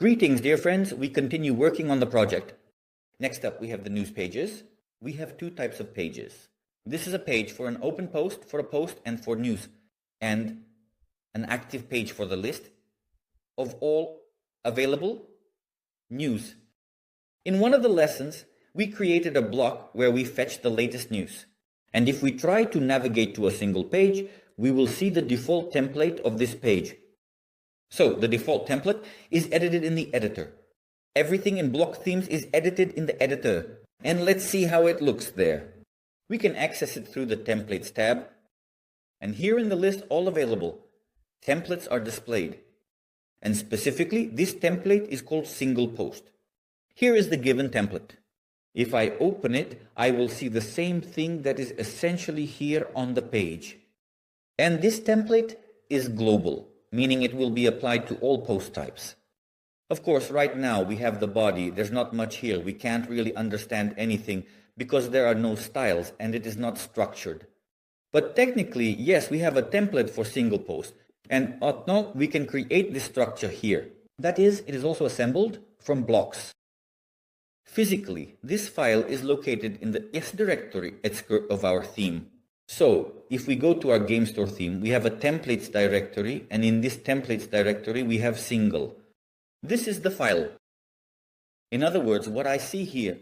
Greetings, dear friends. We continue working on the project. Next up, we have the news pages. We have two types of pages. This is a page for an open post, for a post, and for news, and an active page for the list of all available news. In one of the lessons, we created a block where we fetch the latest news. And if we try to navigate to a single page, we will see the default template of this page. So the default template is edited in the editor. Everything in block themes is edited in the editor. And let's see how it looks there. We can access it through the Templates tab. And here in the list, all available templates are displayed. And specifically, this template is called Single Post. Here is the given template. If I open it, I will see the same thing that is essentially here on the page. And this template is global, meaning it will be applied to all post types. Of course, right now we have the body. There's not much here. We can't really understand anything because there are no styles and it is not structured. But technically, yes, we have a template for single post. And now we can create this structure here. That is, it is also assembled from blocks. Physically, this file is located in the S directory of our theme. So, if we go to our game store theme, we have a templates directory, and in this templates directory, we have single. This is the file. In other words, what I see here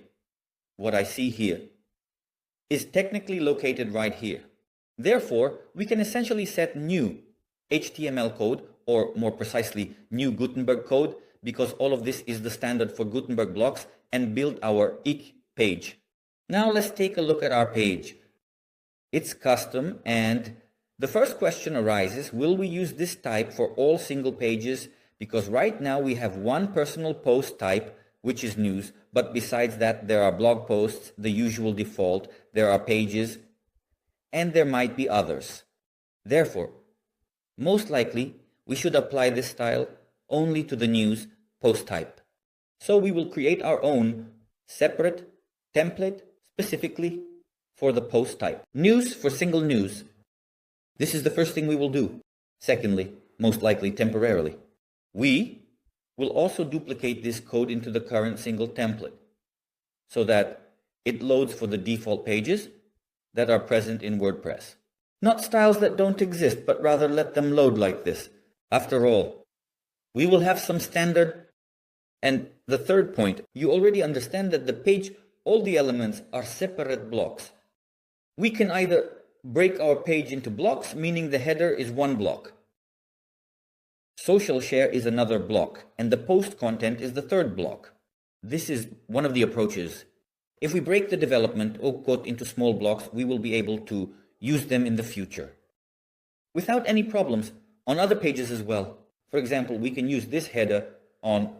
is technically located right here. Therefore, we can essentially set new HTML code, or more precisely, new Gutenberg code, because all of this is the standard for Gutenberg blocks, and build our page. Now let's take a look at our page. It's custom, and the first question arises, will we use this type for all single pages? Because right now we have one personal post type, which is news, but besides that there are blog posts, the usual default, there are pages, and there might be others. Therefore, most likely we should apply this style only to the news post type. So we will create our own separate template specifically for the post type. News for single news. This is the first thing we will do. Secondly, most likely temporarily, we will also duplicate this code into the current single template so that it loads for the default pages that are present in WordPress. Not styles that don't exist, but rather let them load like this. After all, we will have some standard. And the third point, you already understand that the page, all the elements are separate blocks. We can either break our page into blocks, meaning the header is one block. Social share is another block, and the post content is the third block. This is one of the approaches. If we break the development or code into small blocks, we will be able to use them in the future without any problems on other pages as well. For example, we can use this header on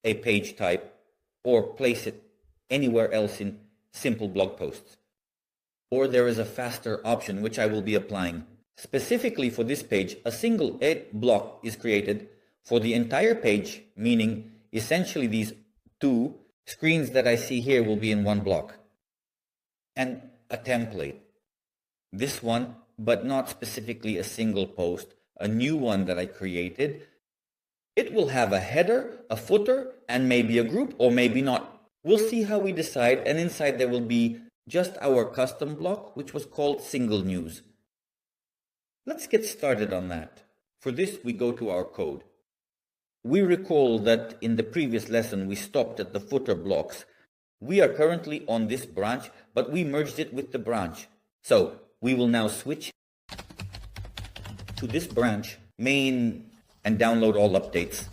a page type or place it anywhere else in simple blog posts. Or there is a faster option which I will be applying. Specifically for this page, a single block is created for the entire page, meaning essentially these two screens that I see here will be in one block. And a template. This one, but not specifically a single post, a new one that I created. It will have a header, a footer, and maybe a group, or maybe not. We'll see how we decide, and inside there will be just our custom block, which was called single news. Let's get started on that. For this, we go to our code. We recall that in the previous lesson, we stopped at the footer blocks. We are currently on this branch, but we merged it with the branch. So we will now switch to this branch, main, and download all updates.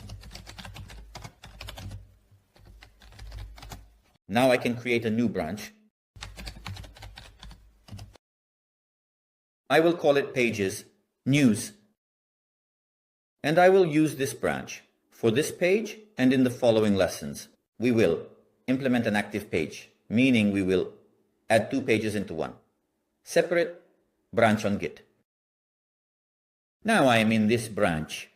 Now I can create a new branch. I will call it Pages, News. And I will use this branch for this page and in the following lessons. We will implement an active page, meaning we will add two pages into one. Separate branch on Git. Now I am in this branch.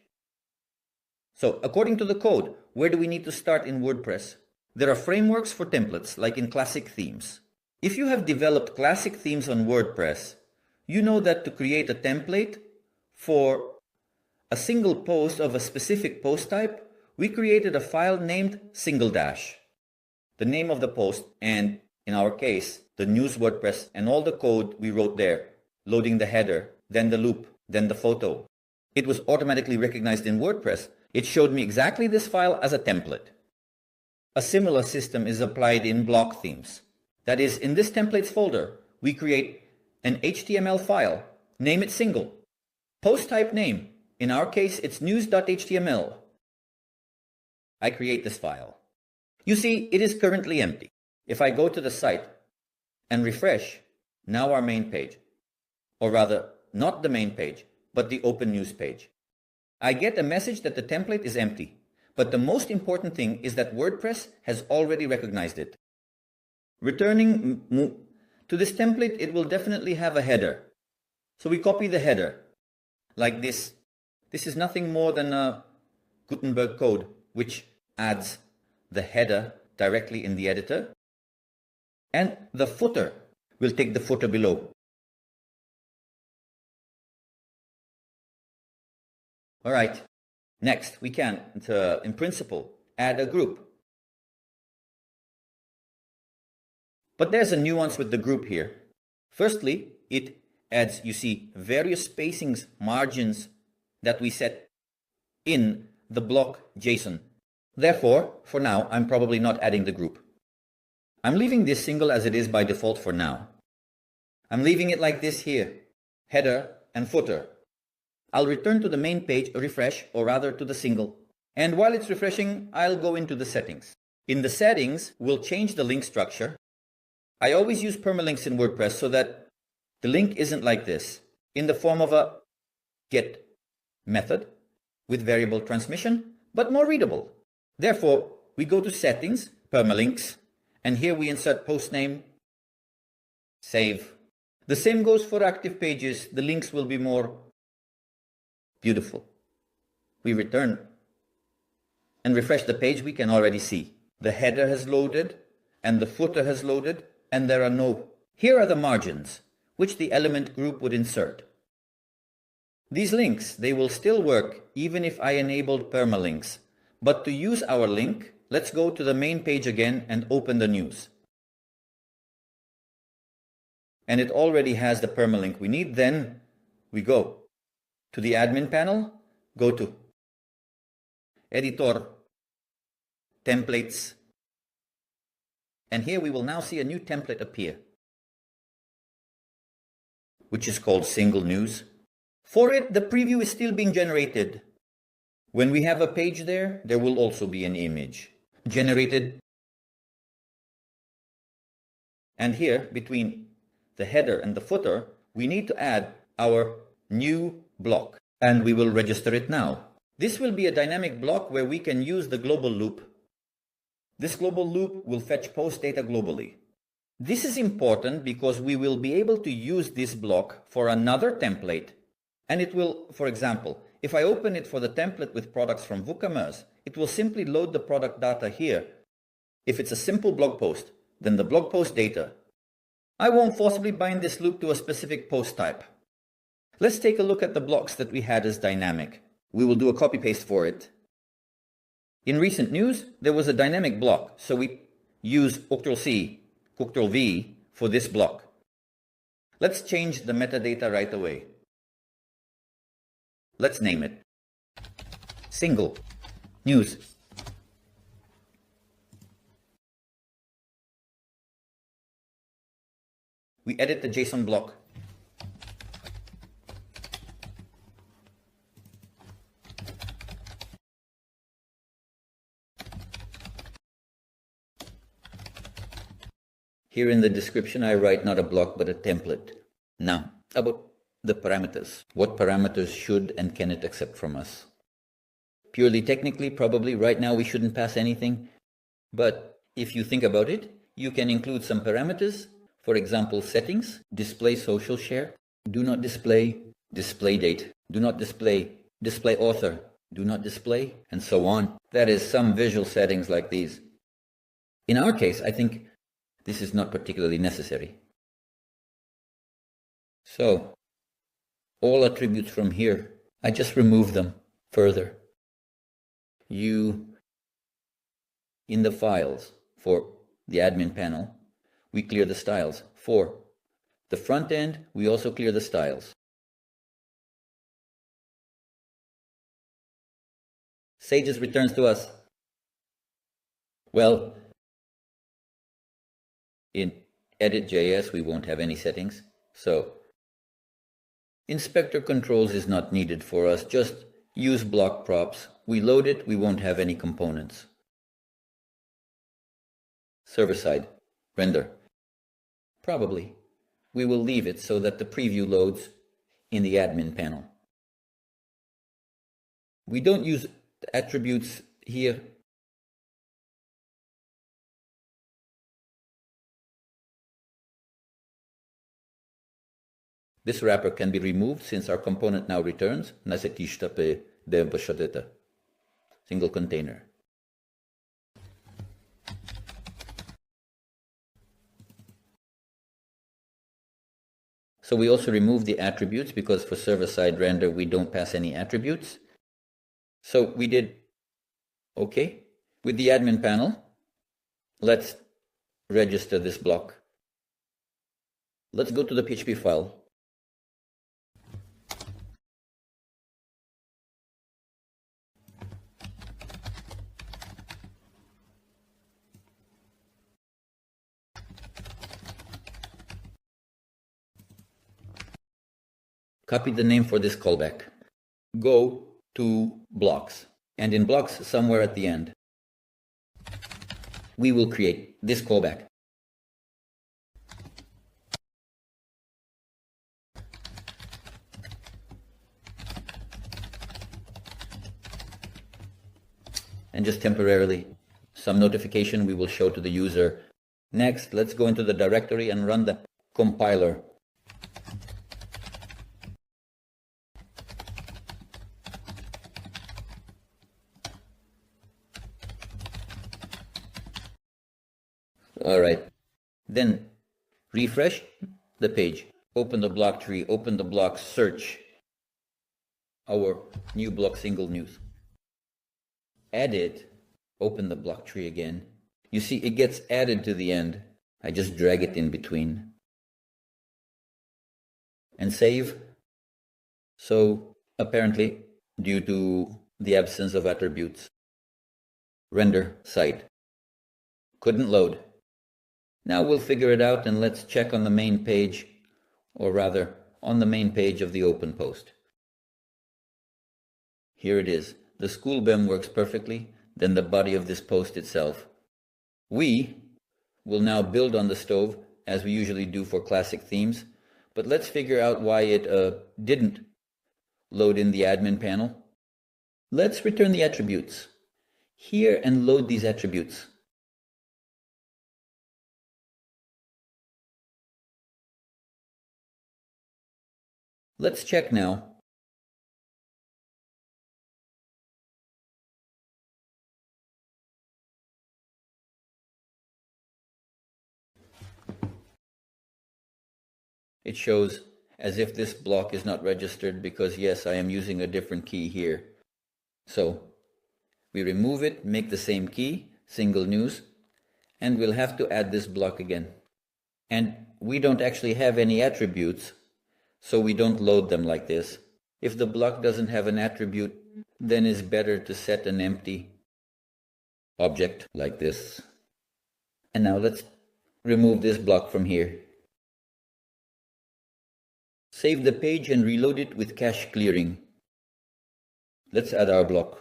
So according to the code, where do we need to start in WordPress? There are frameworks for templates like in classic themes. If you have developed classic themes on WordPress, you know that to create a template for a single post of a specific post type, we created a file named single dash, the name of the post, and in our case, the news WordPress and all the code we wrote there, loading the header, then the loop, then the photo. It was automatically recognized in WordPress. It showed me exactly this file as a template. A similar system is applied in block themes. That is, in this templates folder, we create an HTML file, name it single. Post type name, in our case it's news.html. I create this file. You see, it is currently empty. If I go to the site and refresh, now our main page, or rather, not the main page, but the open news page. I get a message that the template is empty, but the most important thing is that WordPress has already recognized it. Returning to this template, it will definitely have a header. So we copy the header, like this. This is nothing more than a Gutenberg code, which adds the header directly in the editor. And the footer will take the footer below. All right, next we can, in principle, add a group. But there's a nuance with the group here. Firstly, it adds, you see, various spacings, margins that we set in the block JSON. Therefore, for now, I'm probably not adding the group. I'm leaving this single as it is by default for now. I'm leaving it like this here, header and footer. I'll return to the main page, refresh, or rather to the single. And while it's refreshing, I'll go into the settings. In the settings, we'll change the link structure. I always use permalinks in WordPress so that the link isn't like this, in the form of a get method with variable transmission, but more readable. Therefore, we go to settings, permalinks, and here we insert post name, save. The same goes for active pages. The links will be more beautiful. We return and refresh the page. We can already see the header has loaded and the footer has loaded, and there are no. Here are the margins which the element group would insert. These links, they will still work even if I enabled permalinks. But to use our link, let's go to the main page again and open the news. And it already has the permalink we need. Then we go to the admin panel, go to Editor, Templates, and here we will now see a new template appear, which is called Single News. For it, the preview is still being generated. When we have a page there, there will also be an image generated. And here, between the header and the footer, we need to add our new block, and we will register it now. This will be a dynamic block where we can use the global loop. This global loop will fetch post data globally. This is important because we will be able to use this block for another template, and it will, for example, if I open it for the template with products from WooCommerce, it will simply load the product data here. If it's a simple blog post, then the blog post data. I won't forcibly bind this loop to a specific post type. Let's take a look at the blocks that we had as dynamic. We will do a copy paste for it. In recent news, there was a dynamic block, so we use Ctrl-C, Ctrl-V for this block. Let's change the metadata right away. Let's name it Single News. We edit the JSON block. Here in the description, I write not a block, but a template. Now, about the parameters. What parameters should and can it accept from us? Purely technically, probably right now we shouldn't pass anything. But if you think about it, you can include some parameters. For example, settings, display social share, do not display, display date, do not display, display author, do not display, and so on. That is some visual settings like these. In our case, I think this is not particularly necessary. So, all attributes from here, I just remove them further. You In the files for the admin panel, we clear the styles. For the front end, we also clear the styles. Sages returns to us. Well, in edit.js, we won't have any settings. So inspector controls is not needed for us. Just use block props. We load it, we won't have any components. Server side, render. Probably. We will leave it so that the preview loads in the admin panel. We don't use attributes here. This wrapper can be removed since our component now returns. Single container. So we also remove the attributes because for server-side render we don't pass any attributes. So we did okay. With the admin panel, let's register this block. Let's go to the PHP file. Copy the name for this callback. Go to blocks, and in blocks somewhere at the end, we will create this callback. And just temporarily, some notification we will show to the user. Next, let's go into the directory and run the compiler. Alright, then refresh the page, open the block tree, open the block, search our new block single news. Add it, open the block tree again. You see it gets added to the end. I just drag it in between. And save. So apparently, due to the absence of attributes, render site couldn't load. Now we'll figure it out and let's check on the main page, or rather on the main page of the open post. Here it is. The school BEM works perfectly, then the body of this post itself. We will now build on the stove as we usually do for classic themes, but let's figure out why it didn't load in the admin panel. Let's return the attributes here and load these attributes. Let's check now. It shows as if this block is not registered because yes, I am using a different key here. So we remove it, make the same key, single news, and we'll have to add this block again. And we don't actually have any attributes, so we don't load them like this. If the block doesn't have an attribute, then it's better to set an empty object like this. And now let's remove this block from here. Save the page and reload it with cache clearing. Let's add our block.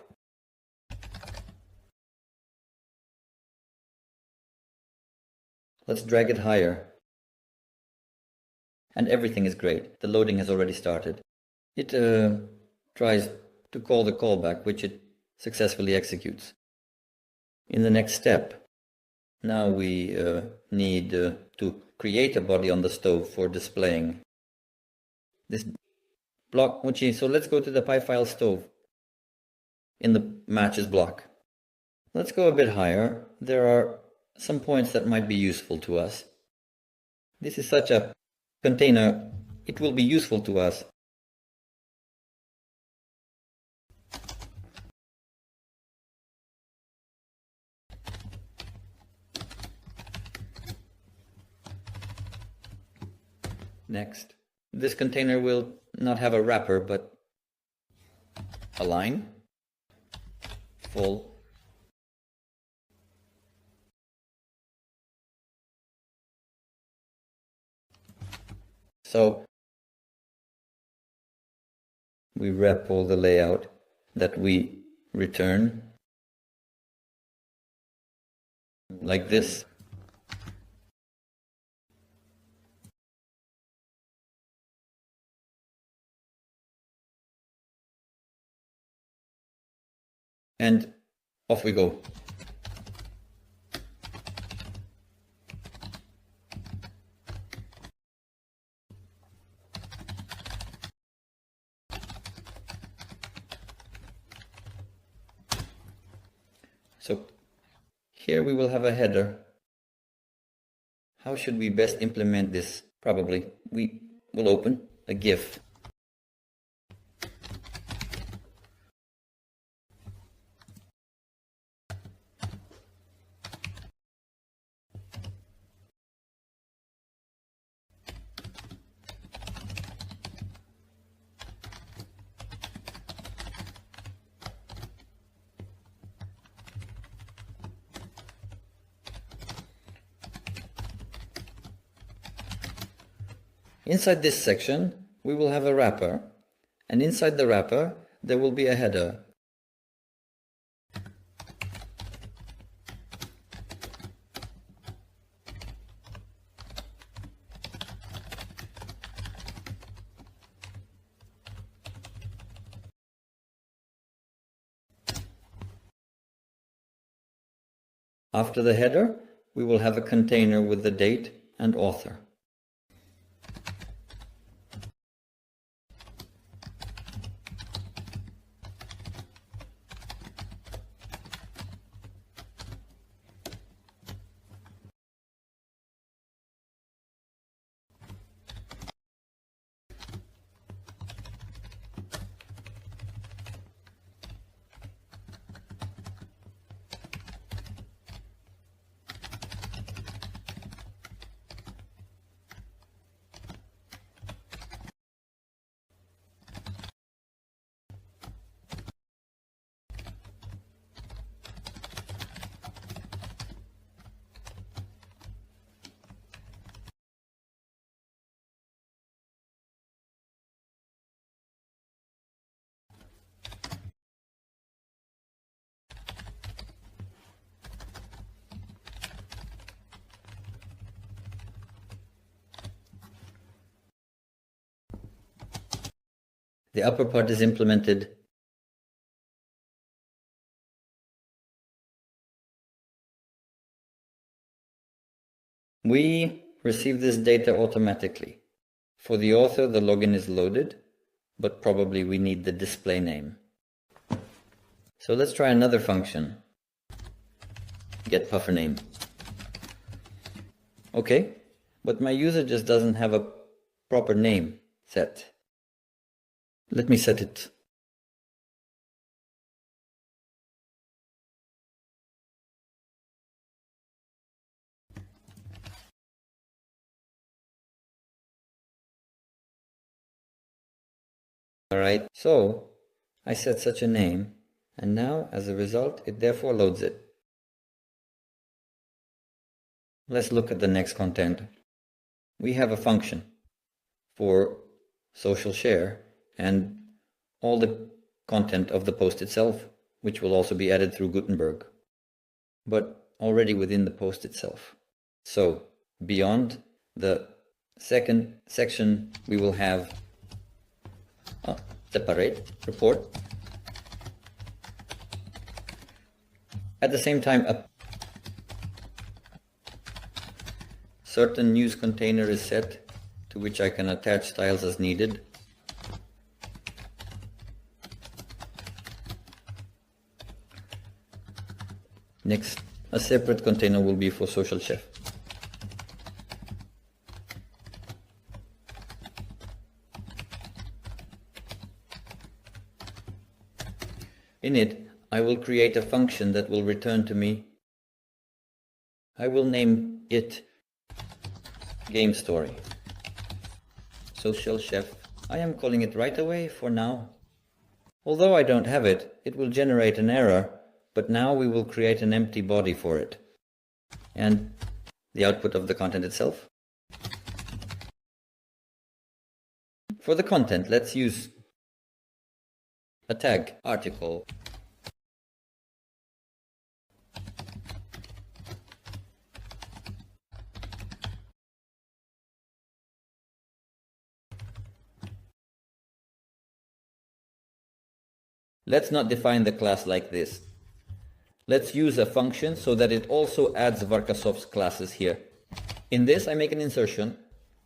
Let's drag it higher. And everything is great. The loading has already started. It tries to call the callback, which it successfully executes. In the next step, now we need to create a body on the stove for displaying this block. So let's go to the PyFile stove in the matches block. Let's go a bit higher. There are some points that might be useful to us. This is such a container, it will be useful to us. Next, this container will not have a wrapper, but align, full, so we wrap all the layout that we return like this. And off we go. So here we will have a header. How should we best implement this? Probably we will open a GIF. Inside this section, we will have a wrapper, and inside the wrapper, there will be a header. After the header, we will have a container with the date and author. The upper part is implemented. We receive this data automatically. For the author, the login is loaded, but probably we need the display name. So let's try another function. Get puffer name. Okay, but my user just doesn't have a proper name set. Let me set it. Alright, so I set such a name, and now as a result it therefore loads it. Let's look at the next content. We have a function for social share and all the content of the post itself, which will also be added through Gutenberg, but already within the post itself. So beyond the second section, we will have a separate report. At the same time, a certain news container is set to which I can attach styles as needed. Next, a separate container will be for social chef. In it, I will create a function that will return to me. I will name it Game Story. social chef. I am calling it right away for now. Although I don't have it, it will generate an error, but now we will create an empty body for it. And the output of the content itself. For the content, let's use a tag, article. Let's not define the class like this. Let's use a function so that it also adds Varkasov's classes here. In this, I make an insertion,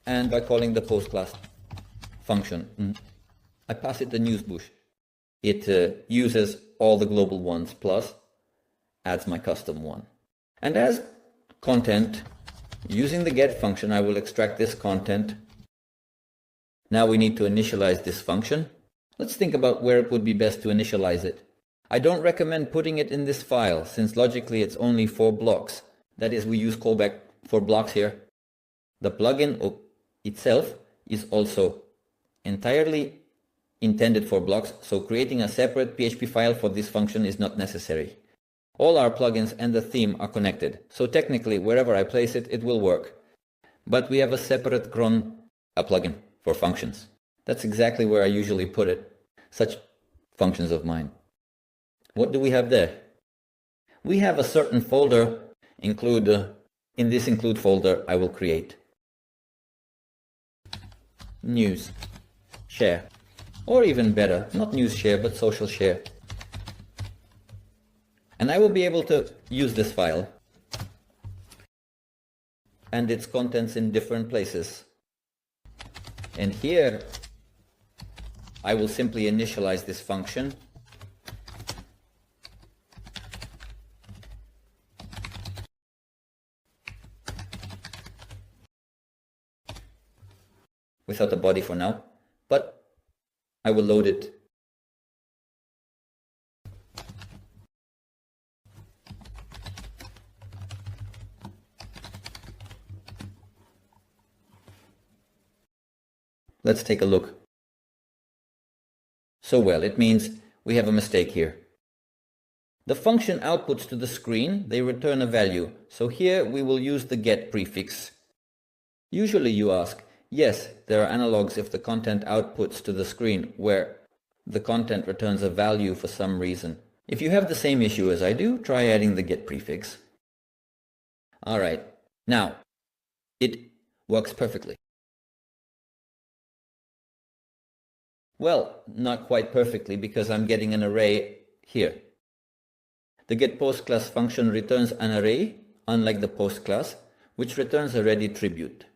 and by calling the post class function, I pass it the news bush. It uses all the global ones plus adds my custom one. And as content, using the get function, I will extract this content. Now we need to initialize this function. Let's think about where it would be best to initialize it. I don't recommend putting it in this file, since logically it's only 4 blocks. That is, we use callback for blocks here. The plugin itself is also entirely intended for blocks, so creating a separate PHP file for this function is not necessary. All our plugins and the theme are connected, so technically wherever I place it, it will work. But we have a separate cron, a plugin for functions. That's exactly where I usually put it, such functions of mine. What do we have there? We have a certain folder, in this include folder I will create news, share, or even better, not news share but social share. And I will be able to use this file and its contents in different places. And here I will simply initialize this function without a body for now, but I will load it. Let's take a look. So well, it means we have a mistake here. The function outputs to the screen, they return a value. So here we will use the get prefix. Usually you ask, yes, there are analogs if the content outputs to the screen where the content returns a value for some reason. If you have the same issue as I do, try adding the get prefix. Alright, now it works perfectly. Well, not quite perfectly because I'm getting an array here. The getPost class function returns an array, unlike the post class, which returns a ready tribute.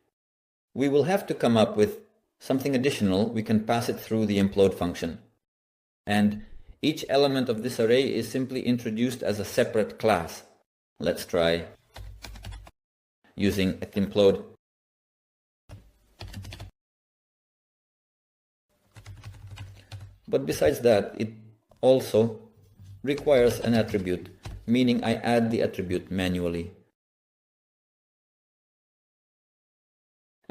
We will have to come up with something additional. We can pass it through the implode function. And each element of this array is simply introduced as a separate class. Let's try using implode. But besides that, it also requires an attribute, meaning I add the attribute manually.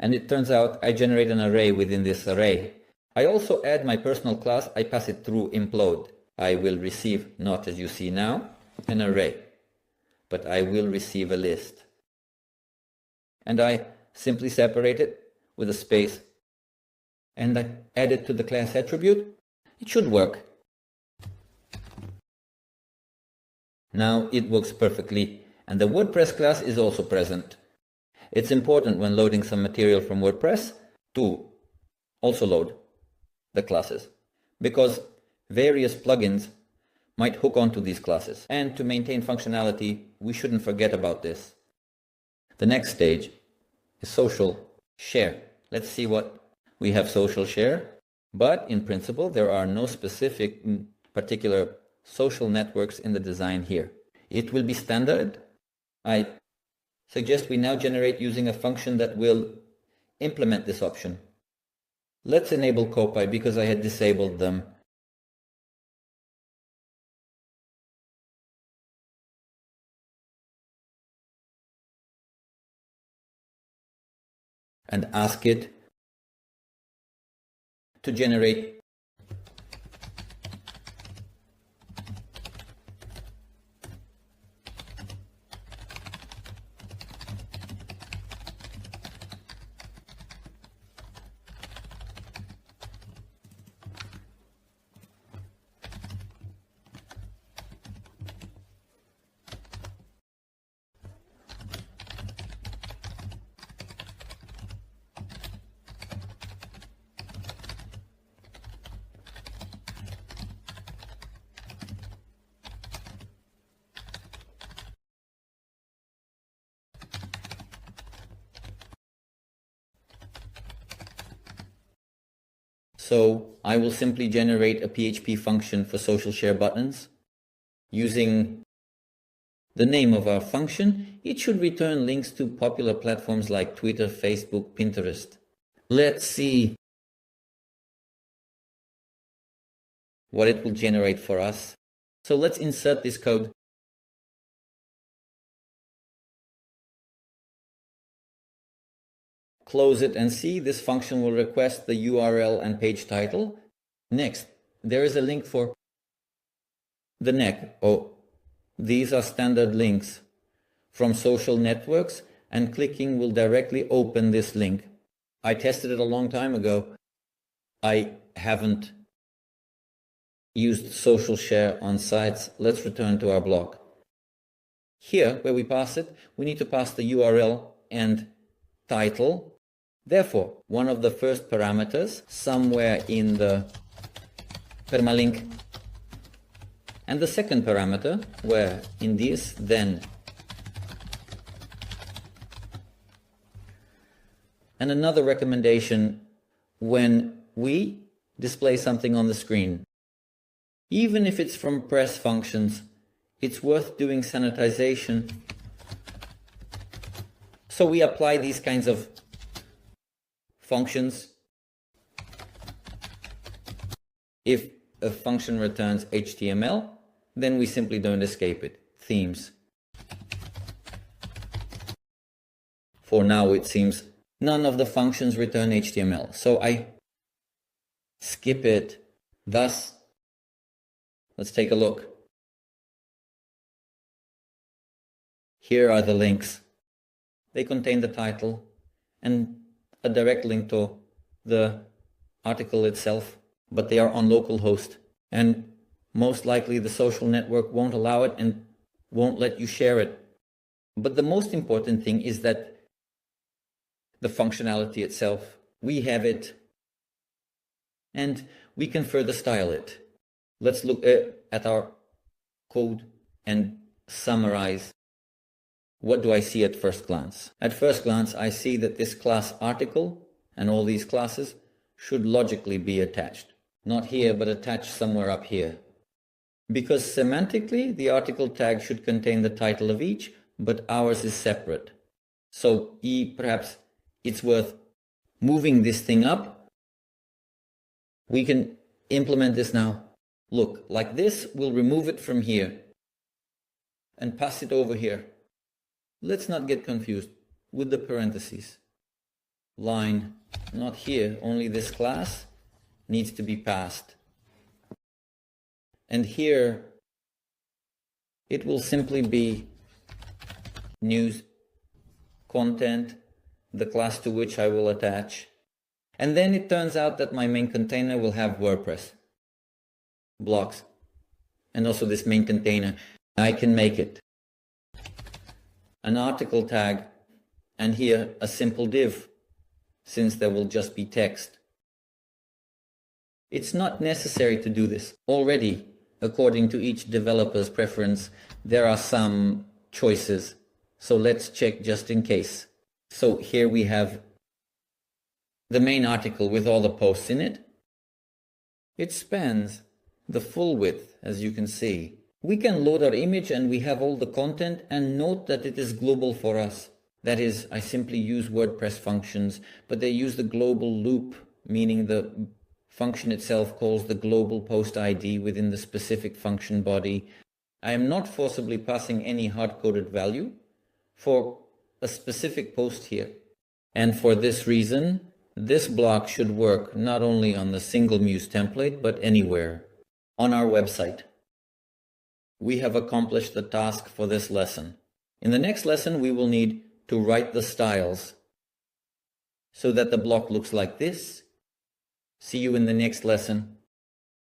And it turns out I generate an array within this array. I also add my personal class, I pass it through implode. I will receive, not as you see now, an array, but I will receive a list. And I simply separate it with a space and I add it to the class attribute. It should work. Now it works perfectly, and the WordPress class is also present. It's important when loading some material from WordPress to also load the classes, because various plugins might hook onto these classes. And to maintain functionality, we shouldn't forget about this. The next stage is social share. Let's see what we have. Social share. But in principle, there are no specific particular social networks in the design here. It will be standard. I suggest we now generate using a function that will implement this option. Let's enable copy because I had disabled them. And ask it to generate So I will simply generate a PHP function for social share buttons. Using the name of our function, it should return links to popular platforms like Twitter, Facebook, Pinterest. Let's see what it will generate for us. So let's insert this code. Close it and see this function will request the URL and page title. Next, there is a link for the neck. Oh, these are standard links from social networks, and clicking will directly open this link. I tested it a long time ago. I haven't used social share on sites. Let's return to our blog. Here, where we pass it, we need to pass the URL and title. Therefore, one of the first parameters somewhere in the permalink, and the second parameter where in this, then, and another recommendation when we display something on the screen. Even if it's from press functions, it's worth doing sanitization. So we apply these kinds of functions. If a function returns HTML, then we simply don't escape it. Themes. For now, it seems none of the functions return HTML, so I skip it. Thus, let's take a look. Here are the links. They contain the title and a direct link to the article itself, but they are on localhost, and most likely the social network won't allow it and won't let you share it. But the most important thing is that the functionality itself, we have it, and we can further style it. Let's look at our code and summarize. What do I see at first glance? At first glance, I see that this class article and all these classes should logically be attached. Not here, but attached somewhere up here. Because semantically, the article tag should contain the title of each, but ours is separate. So perhaps it's worth moving this thing up. We can implement this now. Look, like this, we'll remove it from here and pass it over here. Let's not get confused with the parentheses. Line, not here, only this class needs to be passed. And here, it will simply be news, content, the class to which I will attach. And then it turns out that my main container will have WordPress blocks. And also this main container, I can make it an article tag, and here a simple div, since there will just be text. It's not necessary to do this. Already, according to each developer's preference, there are some choices. So let's check just in case. So here we have the main article with all the posts in it. It spans the full width, as you can see. We can load our image and we have all the content, and note that it is global for us. That is, I simply use WordPress functions, but they use the global loop, meaning the function itself calls the global post ID within the specific function body. I am not forcibly passing any hard-coded value for a specific post here. And for this reason, This block should work not only on the single Muse template, but anywhere on our website. We have accomplished the task for this lesson. In the next lesson, we will need to write the styles so that the block looks like this. See you in the next lesson.